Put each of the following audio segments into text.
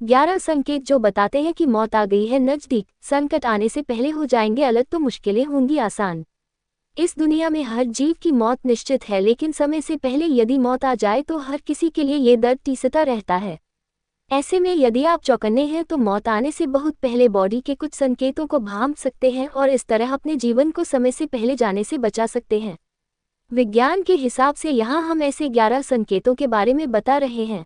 11 संकेत जो बताते हैं कि मौत आ गई है नजदीक, संकट आने से पहले हो जाएंगे अलग तो मुश्किलें होंगी आसान। इस दुनिया में हर जीव की मौत निश्चित है, लेकिन समय से पहले यदि मौत आ जाए तो हर किसी के लिए ये दर्द तीसता रहता है। ऐसे में यदि आप चौकन्ने हैं तो मौत आने से बहुत पहले बॉडी के कुछ संकेतों को भांप सकते हैं और इस तरह अपने जीवन को समय से पहले जाने से बचा सकते हैं। विज्ञान के हिसाब से यहाँ हम ऐसे 11 संकेतों के बारे में बता रहे हैं।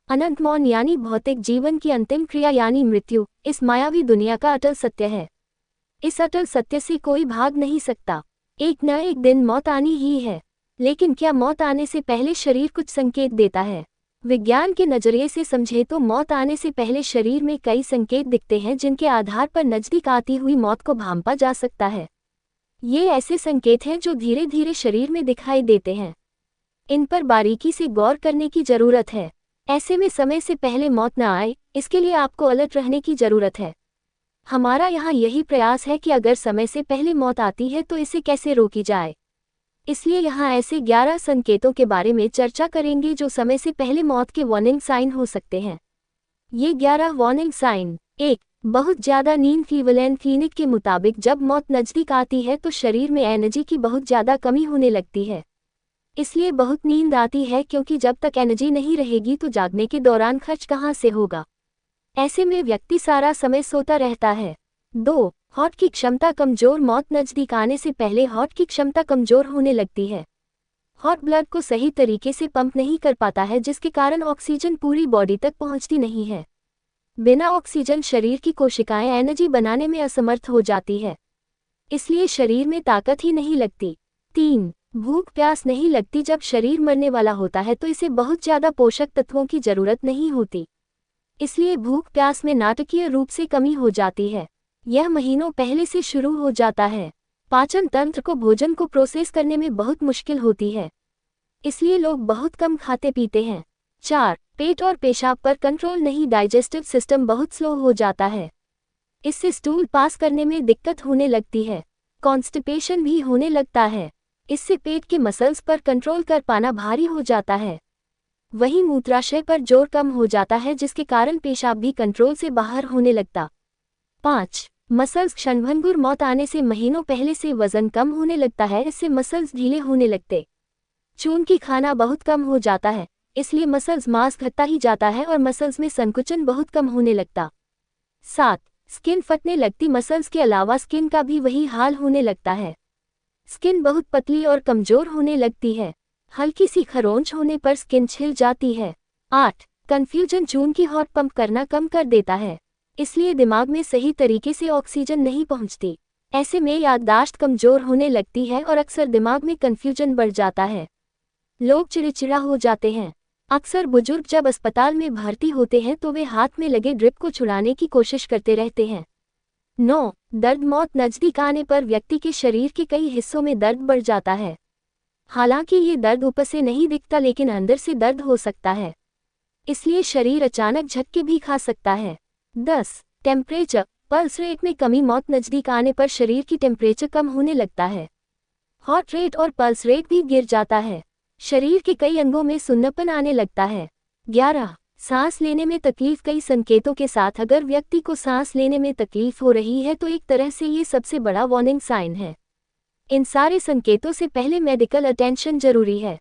अनंत मौन यानी भौतिक जीवन की अंतिम क्रिया यानी मृत्यु, इस मायावी दुनिया का अटल सत्य है। इस अटल सत्य से कोई भाग नहीं सकता। एक न एक दिन मौत आनी ही है। लेकिन क्या मौत आने से पहले शरीर कुछ संकेत देता है? विज्ञान के नजरिए से समझे तो मौत आने से पहले शरीर में कई संकेत दिखते हैं जिनके आधार पर नजदीक आती हुई मौत को भांपा जा सकता है। ये ऐसे संकेत हैं जो धीरे धीरे शरीर में दिखाई देते हैं। इन पर बारीकी से गौर करने की जरूरत है। ऐसे में समय से पहले मौत न आए, इसके लिए आपको अलर्ट रहने की जरूरत है। हमारा यहाँ यही प्रयास है कि अगर समय से पहले मौत आती है तो इसे कैसे रोकी जाए। इसलिए यहाँ ऐसे 11 संकेतों के बारे में चर्चा करेंगे जो समय से पहले मौत के वार्निंग साइन हो सकते हैं। ये 11 वार्निंग साइन। 1. बहुत ज़्यादा नींद। क्लीवलैंड क्लिनिक के मुताबिक जब मौत नज़दीक आती है तो शरीर में एनर्जी की बहुत ज़्यादा कमी होने लगती है। इसलिए बहुत नींद आती है, क्योंकि जब तक एनर्जी नहीं रहेगी तो जागने के दौरान खर्च कहाँ से होगा। ऐसे में व्यक्ति सारा समय सोता रहता है। 2. हार्ट की क्षमता कमजोर। मौत नज़दीक आने से पहले हार्ट की क्षमता कमजोर होने लगती है। हार्ट ब्लड को सही तरीके से पंप नहीं कर पाता है, जिसके कारण ऑक्सीजन पूरी बॉडी तक पहुंचती नहीं है। बिना ऑक्सीजन शरीर की कोशिकाएं एनर्जी बनाने में असमर्थ हो जाती है, इसलिए शरीर में ताकत ही नहीं लगती। 3. भूख प्यास नहीं लगती। जब शरीर मरने वाला होता है तो इसे बहुत ज़्यादा पोषक तत्वों की जरूरत नहीं होती, इसलिए भूख प्यास में नाटकीय रूप से कमी हो जाती है। यह महीनों पहले से शुरू हो जाता है। पाचन तंत्र को भोजन को प्रोसेस करने में बहुत मुश्किल होती है, इसलिए लोग बहुत कम खाते पीते हैं। 4. पेट और पेशाब पर कंट्रोल नहीं। डाइजेस्टिव सिस्टम बहुत स्लो हो जाता है, इससे स्टूल पास करने में दिक्कत होने लगती है। कॉन्स्टिपेशन भी होने लगता है, इससे पेट के मसल्स पर कंट्रोल कर पाना भारी हो जाता है। वहीं मूत्राशय पर जोर कम हो जाता है, जिसके कारण पेशाब भी कंट्रोल से बाहर होने लगता। 5. मसल्स क्षणभंगुर। मौत आने से महीनों पहले से वजन कम होने लगता है, इससे मसल्स ढीले होने लगते। चून की खाना बहुत कम हो जाता है, इसलिए मसल्स मांस घटता ही जाता है और मसल्स में संकुचन बहुत कम होने लगता। 7. स्किन फटने लगती। मसल्स के अलावा स्किन का भी वही हाल होने लगता है। स्किन बहुत पतली और कमजोर होने लगती है। हल्की सी खरोंच होने पर स्किन छिल जाती है। 8. कंफ्यूजन। चून की हार्ट पंप करना कम कर देता है, इसलिए दिमाग में सही तरीके से ऑक्सीजन नहीं पहुंचती। ऐसे में याददाश्त कमजोर होने लगती है और अक्सर दिमाग में कंफ्यूजन बढ़ जाता है। लोग चिड़चिड़ा हो जाते हैं। अक्सर बुजुर्ग जब अस्पताल में भर्ती होते हैं तो वे हाथ में लगे ड्रिप को छुड़ाने की कोशिश करते रहते हैं। 9. दर्द। मौत नज़दीक आने पर व्यक्ति के शरीर के कई हिस्सों में दर्द बढ़ जाता है। हालांकि ये दर्द ऊपर से नहीं दिखता, लेकिन अंदर से दर्द हो सकता है, इसलिए शरीर अचानक झटके भी खा सकता है। 10. टेम्परेचर। पल्स रेट में कमी। मौत नज़दीक आने पर शरीर की टेम्परेचर कम होने लगता है। हार्ट रेट और पल्स रेट भी गिर जाता है। शरीर के कई अंगों में सुन्नपन आने लगता है। 11. सांस लेने में तकलीफ। कई संकेतों के साथ अगर व्यक्ति को सांस लेने में तकलीफ हो रही है तो एक तरह से ये सबसे बड़ा वार्निंग साइन है। इन सारे संकेतों से पहले मेडिकल अटेंशन जरूरी है।